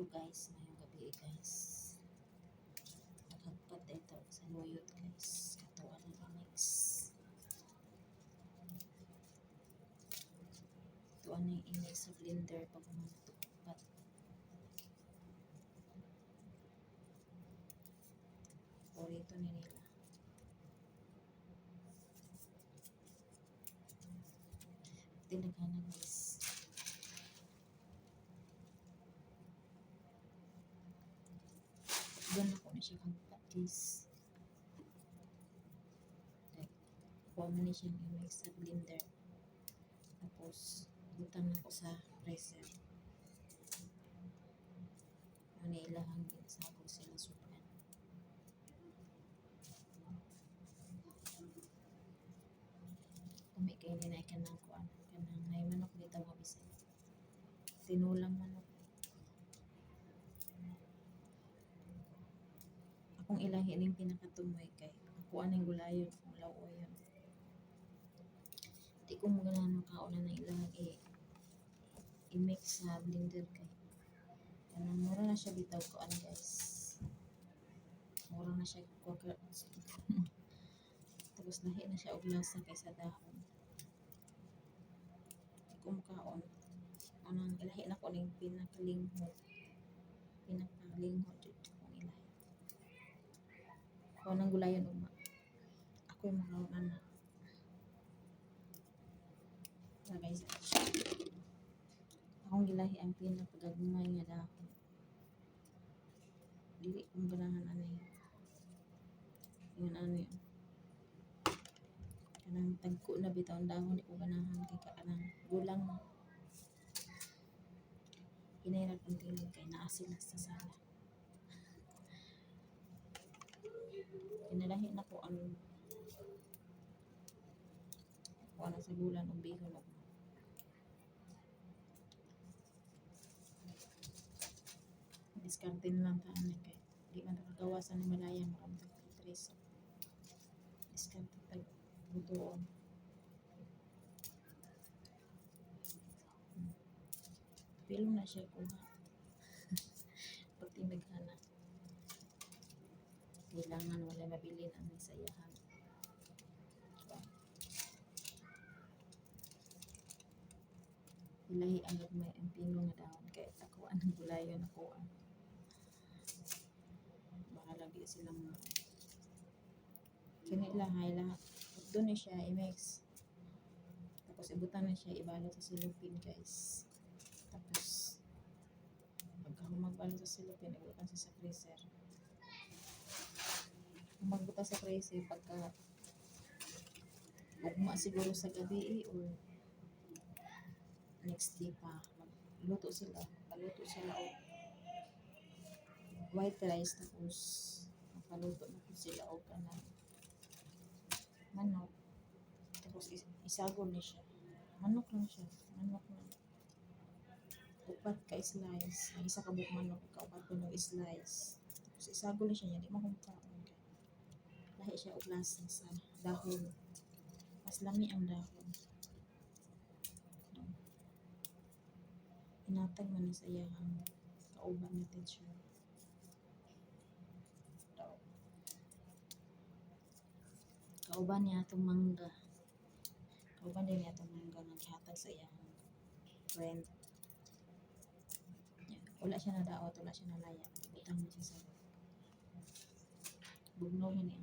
guys, ngayong gabi guys. Naghagpat ito sa luyot guys. Katuwa ng mix. Ito ano yung imig sa blender pag matugpat. Paborito ni nila. Tinaghanan guys. Doon ako na siya hagpat guys. Kuha mo na siyang i-mix sa blender. Tapos, butang ako sa freezer. Manilahang din sa ako sila sudan. Kami kayo nila kanang kuan. Kanang may manok dito nga bisan. Tinulang manok. Akong ilahi ning pinakatumoy kay ako anong gulayon, mulaw o yun. Di ko mo ganun kauna na ilang i-mix sa blender kay. Kanang mura na siya bitaw koan guys. Mura na siya kuka. Tapos lahi na siya og lasa kaysa dahon. Di ko mo kaon. Anang ilahi na ko ning pinakalinghod. Pinakalinghod jud kong ilahi. Ako nang gulayon uma. Ako yung makaon na. Guys, akong gilahi ang pinakagagmay nga dahon. Dili kong ganahan anay. Yun ano yun. Kanang tagko na bitaw ang dahon di ko ganahan kay kanang gulang. Hinahirap ang tingin kay naasila sa sala. Pinalahi na ko ang wala sa gulan ng bihon ako. Diskartin lang ta ano kay di man nakagawasan ng malaya maramdag preso. Diskartin tag butuon. Pilong na siya kuha. Pati naghana. Kailangan wala mabilin ang isayahan. Ilahi ang may empino nga dahon kay ako anong gulayon ako ang baka lagi silang kini lahay lahat doon na siya i-mix tapos ibutan na siya ibalot sa silupin guys tapos pagka magbalot sa silupin ibutan siya sa freezer magbuta sa freezer pagka ugma siguro sa gabi or next day pa magluto sila paluto sila o white rice tapos paluto na po sila o kanang manok tapos isagol na siya manok lang siya manok lang upat ka slice ang isa ka buok manok kaupat ko no slice tapos isagol na siya di mo kumakaon lahi siya og lasa sa dahon mas lami ang dahon. Inatag man sa iyang kauban ni teacher. Kauban niya itong mangga. Kauban din niya itong mangga nga gihatag sa iyang friend. Wala siya na daot, wala siya na laya. Butang mo siya sa bugnaw niya.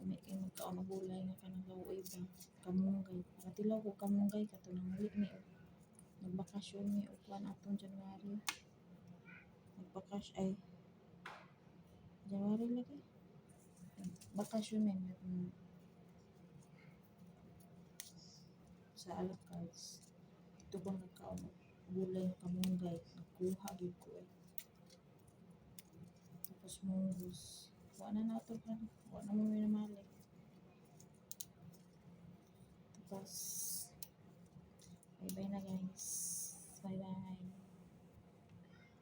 May kayo magkaon na gulay nga kanang lawoy ba kamunggay nakatilaw ko kamunggay kato nang muli mi nagbakasyon mi og kuan atong January nagbakas ay January lagi bakasyon mi sa Alacards ito bang nagkaon gulay nga kamunggay nagkuha gyud ko tapos munggos wala na ito pa. Wala na mo minamalik. Tapos, bye-bye na guys. Bye-bye.